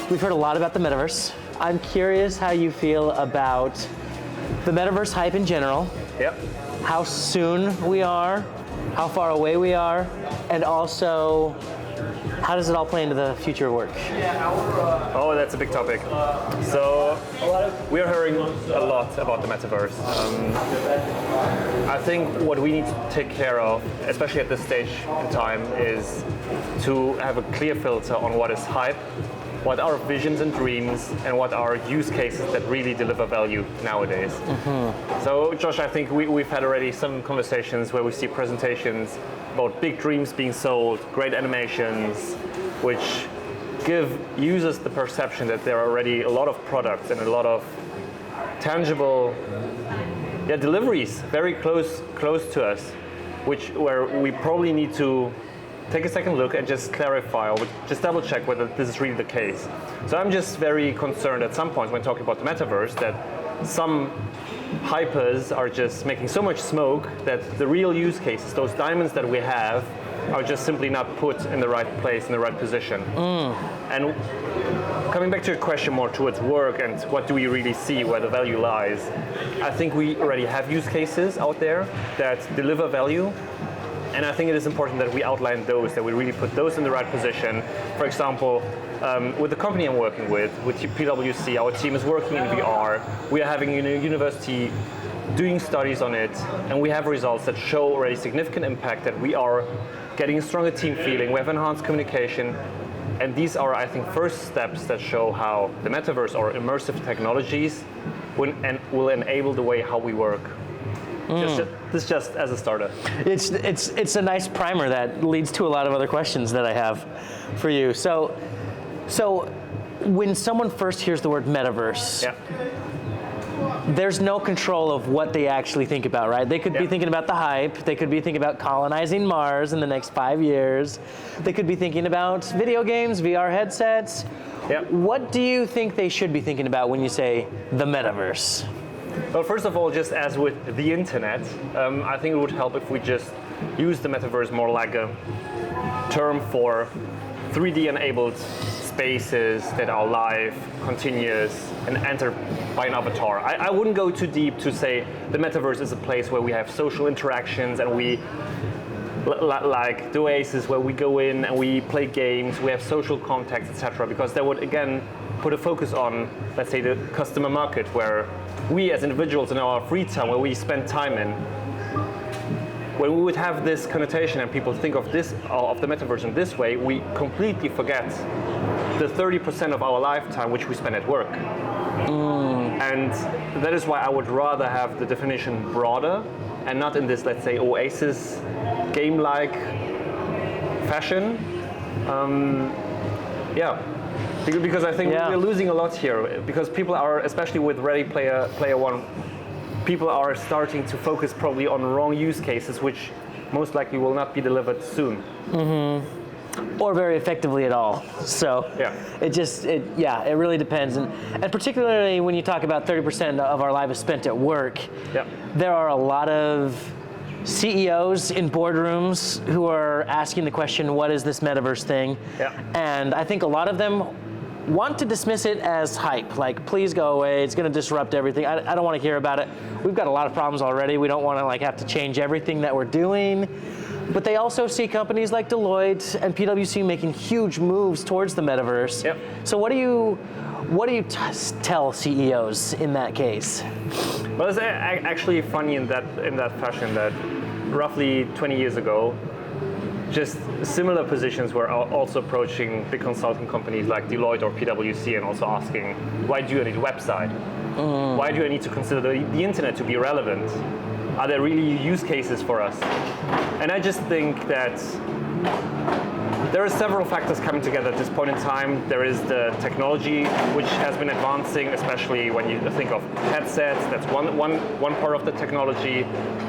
we've heard a lot about the Metaverse. I'm curious how you feel about the Metaverse hype in general. Yep. How soon we are, how far away we are, and also how does it all play into the future of work? Oh, that's a big topic. So we are hearing a lot about the Metaverse. I think what we need to take care of, especially at this stage in time, is to have a clear filter on what is hype, what are visions and dreams, and what are use cases that really deliver value nowadays. So Josh, I think we've had already some conversations where we see presentations about big dreams being sold, great animations, which give users the perception that there are already a lot of products and a lot of tangible deliveries very close to us, where we probably need to take a second look and just clarify or just double check whether this is really the case. So I'm just very concerned at some point when talking about the Metaverse that some hypers are just making so much smoke that the real use cases, those diamonds that we have, are just simply not put in the right place, in the right position. And coming back to your question more towards work and what do we really see, where the value lies, I think we already have use cases out there that deliver value. And I think it is important that we outline those, that we really put those in the right position. For example, with the company I'm working with PwC, our team is working in VR. We are having a university doing studies on it, and we have results that show already significant impact, that we are getting a stronger team feeling, we have enhanced communication, and these are, I think, first steps that show how the Metaverse or immersive technologies will enable the way how we work. This just as a starter. It's a nice primer that leads to a lot of other questions that I have for you. So when someone first hears the word Metaverse, there's no control of what they actually think about, right? They could be thinking about the hype. They could be thinking about colonizing Mars in the next 5 years. They could be thinking about video games, VR headsets. What do you think they should be thinking about when you say the Metaverse? Well, first of all, just as with the internet, I think it would help if we just use the Metaverse more like a term for 3D-enabled spaces that are live, continuous, and entered by an avatar. I wouldn't go too deep to say the Metaverse is a place where we have social interactions and we, like the Oasis, where we go in and we play games, we have social contacts, etc. Because that would, again, put a focus on, let's say, the customer market, where we as individuals in our free time, where we spend time in, when we would have this connotation and people think of this, of the Metaverse in this way, we completely forget the 30% of our lifetime which we spend at work. And that is why I would rather have the definition broader and not in this, let's say, Oasis game-like fashion. Because I think we're losing a lot here, because people are, especially with Ready Player One, people are starting to focus probably on wrong use cases, which most likely will not be delivered soon. Or very effectively at all. So it really depends. And particularly when you talk about 30% of our life is spent at work, there are a lot of CEOs in boardrooms who are asking the question, what is this Metaverse thing? And I think a lot of them want to dismiss it as hype, like, please go away, it's going to disrupt everything. I don't want to hear about it. We've got a lot of problems already. We don't want to have to change everything that we're doing. But they also see companies like Deloitte and PwC making huge moves towards the Metaverse. So what do you tell CEOs in that case? Well, it's actually funny in that fashion that roughly 20 years ago, just similar positions were also approaching big consulting companies like Deloitte or PwC and also asking, why do I need a website? Why do I need to consider the internet to be relevant? Are there really use cases for us? And I just think that there are several factors coming together at this point in time. There is the technology, which has been advancing, especially when you think of headsets. That's one part of the technology.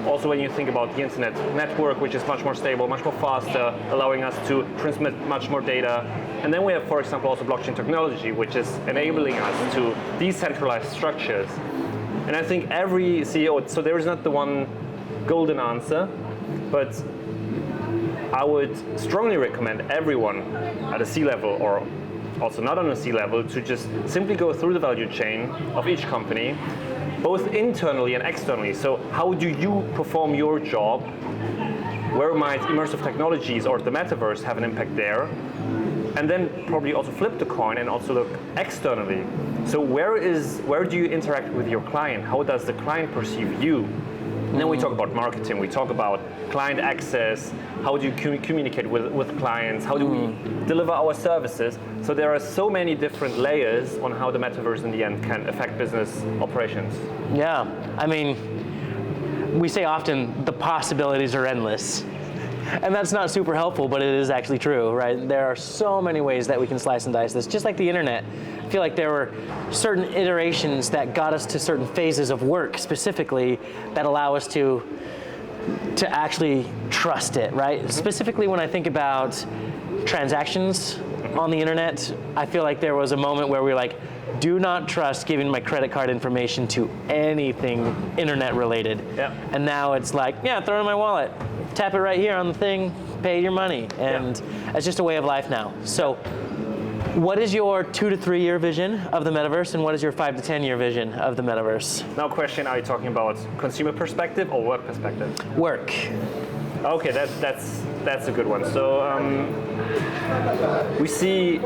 Also, when you think about the internet network, which is much more stable, much more faster, allowing us to transmit much more data. And then we have, for example, also blockchain technology, which is enabling us to decentralize structures. And I think every CEO, so there is not the one golden answer, but I would strongly recommend everyone at a C-level or also not on a C-level, to just simply go through the value chain of each company, both internally and externally. So how do you perform your job? Where might immersive technologies or the metaverse have an impact there? And then probably also flip the coin and also look externally. So where do you interact with your client? How does the client perceive you? And then we talk about marketing, we talk about client access, how do you communicate with clients, how do we deliver our services. So there are so many different layers on how the metaverse in the end can affect business operations. Yeah, I mean, we say often the possibilities are endless. And that's not super helpful, but it is actually true, right? There are so many ways that we can slice and dice this, just like the internet. I feel like there were certain iterations that got us to certain phases of work specifically that allow us to actually trust it, right? Specifically when I think about transactions on the internet, I feel like there was a moment where we were like, do not trust giving my credit card information to anything internet related. Yeah. And now it's like, yeah, throw it in my wallet, tap it right here on the thing, pay your money. And it's just a way of life now. So what is your 2 to 3 year vision of the metaverse, and what is your 5 to 10 year vision of the metaverse? Now question, are you talking about consumer perspective or work perspective? Work. Okay, that's a good one. So we see,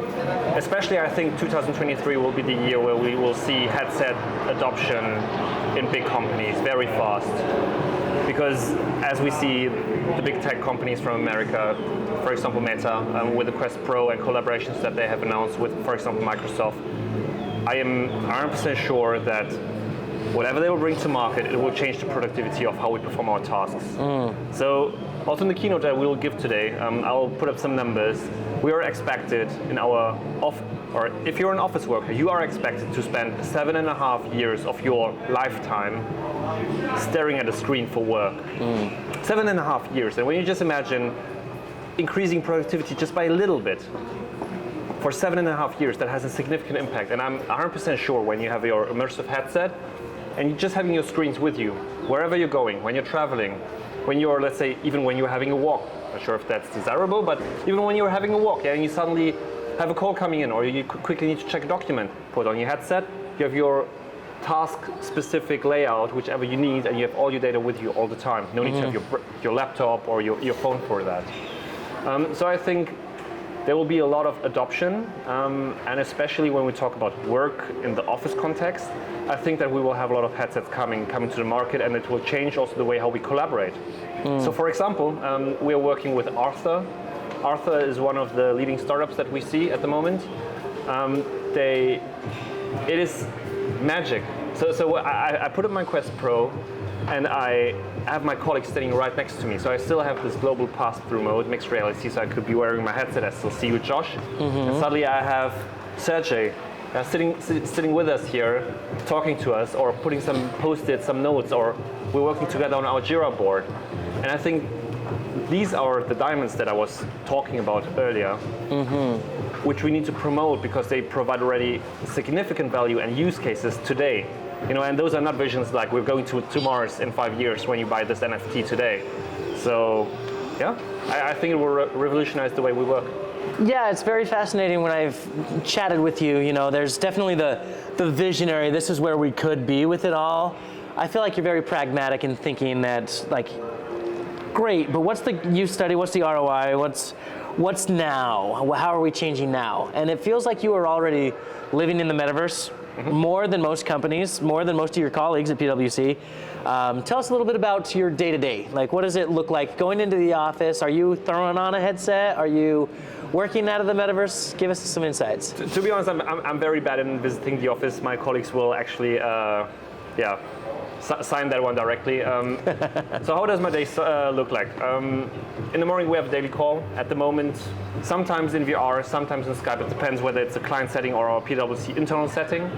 especially I think 2023 will be the year where we will see headset adoption in big companies very fast. Because as we see the big tech companies from America, for example Meta, with the Quest Pro and collaborations that they have announced with, for example, Microsoft, I am 100% sure that whatever they will bring to market, it will change the productivity of how we perform our tasks. So also in the keynote that we will give today, I'll put up some numbers. We are expected in our or if you're an office worker, you are expected to spend 7.5 years of your lifetime staring at a screen for work. 7.5 years. And when you just imagine increasing productivity just by a little bit for 7.5 years, that has a significant impact. And I'm 100% sure when you have your immersive headset and you're just having your screens with you, wherever you're going, when you're traveling, when you're, let's say, even when you're having a walk, not sure if that's desirable, but even when you're having a walk, and you suddenly have a call coming in, or you quickly need to check a document, put on your headset, you have your task-specific layout, whichever you need, and you have all your data with you all the time. No need to have your laptop or your phone for that. So I think there will be a lot of adoption, and especially when we talk about work in the office context, I think that we will have a lot of headsets coming to the market, and it will change also the way how we collaborate. So for example, we are working with Arthur. Arthur is one of the leading startups that we see at the moment. It is magic. So I put up my Quest Pro, and I have my colleague standing right next to me. So I still have this global pass-through mode, mixed reality, so I could be wearing my headset, I still see you, Josh. And suddenly I have Sergey sitting with us here, talking to us, or putting some post-its, some notes, or we're working together on our Jira board. And I think these are the diamonds that I was talking about earlier, which we need to promote because they provide already significant value and use cases today. You know, and those are not visions like we're going to Mars in 5 years when you buy this NFT today. So, yeah, I think it will revolutionize the way we work. Yeah, it's very fascinating when I've chatted with you. You know, there's definitely the visionary, this is where we could be with it all. I feel like you're very pragmatic in thinking that, like, great, but what's the use study, what's the ROI, what's now, how are we changing now? And it feels like you are already living in the metaverse more than most companies, more than most of your colleagues at PwC. Tell us a little bit about your day-to-day. Like, what does it look like going into the office? Are you throwing on a headset? Are you working out of the metaverse? Give us some insights. To be honest, I'm very bad in visiting the office. My colleagues will actually, sign that one directly. So how does my day look like? In the morning we have a daily call. At the moment, sometimes in VR, sometimes in Skype. It depends whether it's a client setting or a PwC internal setting.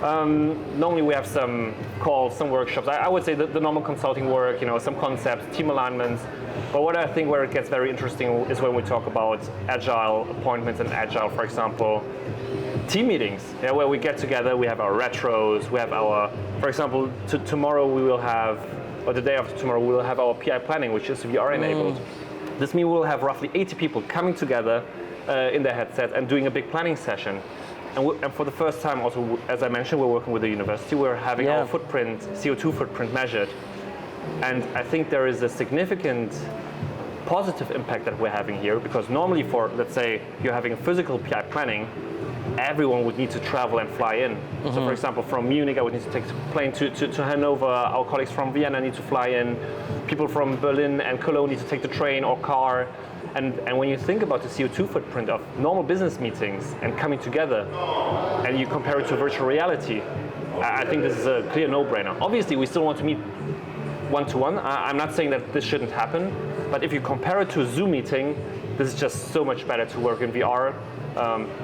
Normally we have some calls, some workshops. I would say the normal consulting work, you know, some concepts, team alignments. But what I think where it gets very interesting is when we talk about agile appointments and agile, for example, team meetings, where we get together, we have our retros, we have our, for example, tomorrow we will have, or the day after tomorrow, we will have our PI planning, which is VR enabled. This means we will have roughly 80 people coming together, in their headset and doing a big planning session. And for the first time also, as I mentioned, we're working with the university. We're having our footprint, CO2 footprint measured. And I think there is a significant positive impact that we're having here, because normally for, let's say, you're having a physical PI planning, everyone would need to travel and fly in. So for example, from Munich, I would need to take a plane to Hanover. Our colleagues from Vienna need to fly in. People from Berlin and Cologne need to take the train or car. And when you think about the CO2 footprint of normal business meetings and coming together, and you compare it to virtual reality, I think this is a clear no-brainer. Obviously, we still want to meet one-to-one. I'm not saying that this shouldn't happen, but if you compare it to a Zoom meeting, this is just so much better to work in VR.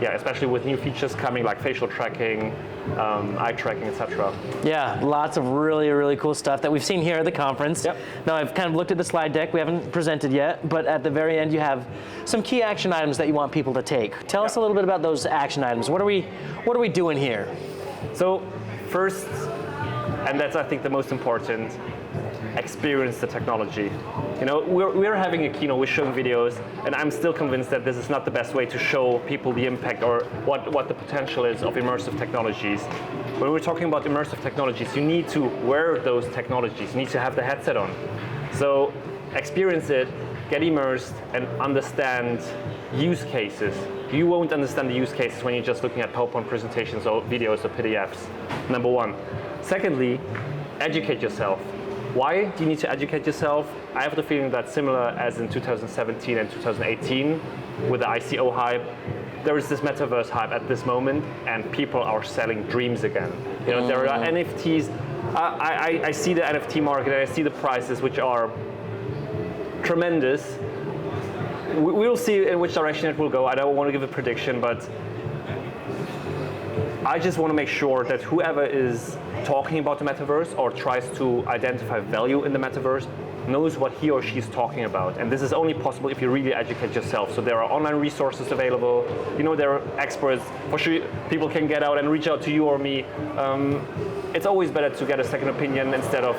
Especially with new features coming like facial tracking, eye tracking, etc. Yeah, lots of really, really cool stuff that we've seen here at the conference. Yep. Now I've kind of looked at the slide deck. We haven't presented yet, but at the very end you have some key action items that you want people to take. Tell us a little bit about those action items. What are we doing here? So first, and that's I think the most important, experience the technology. You know, we're having a keynote, we're showing videos, and I'm still convinced that this is not the best way to show people the impact or what the potential is of immersive technologies. When we're talking about immersive technologies, you need to wear those technologies, you need to have the headset on. So experience it, get immersed, and understand use cases. You won't understand the use cases when you're just looking at PowerPoint presentations or videos or PDFs, number one. Secondly, educate yourself. Why do you need to educate yourself? I have the feeling that similar as in 2017 and 2018 with the ICO hype, there is this metaverse hype at this moment, and people are selling dreams again. You know, there are NFTs. I see the NFT market and I see the prices, which are tremendous. We'll see in which direction it will go. I don't want to give a prediction, but I just want to make sure that whoever is talking about the metaverse or tries to identify value in the metaverse knows what he or she is talking about. And this is only possible if you really educate yourself. So there are online resources available. You know, there are experts. For sure, people can get out and reach out to you or me. It's always better to get a second opinion instead of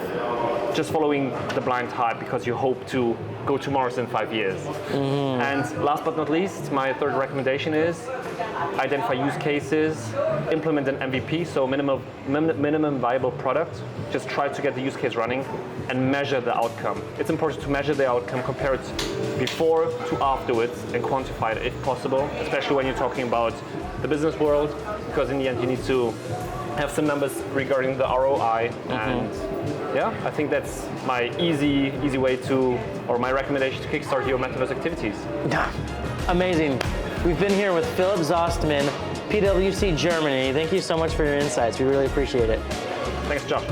just following the blind hype because you hope to go to Mars in 5 years. And last but not least, my third recommendation is identify use cases, implement an MVP, so minimum viable product. Just try to get the use case running and measure the outcome. It's important to measure the outcome, compare it before to afterwards, and quantify it if possible, especially when you're talking about the business world, because in the end you need to have some numbers regarding the ROI. And yeah, I think that's my easy way to, or my recommendation to kickstart your metaverse activities. Amazing. We've been here with Philipp Sostmann, PwC Germany. Thank you so much for your insights. We really appreciate it. Thanks, Josh.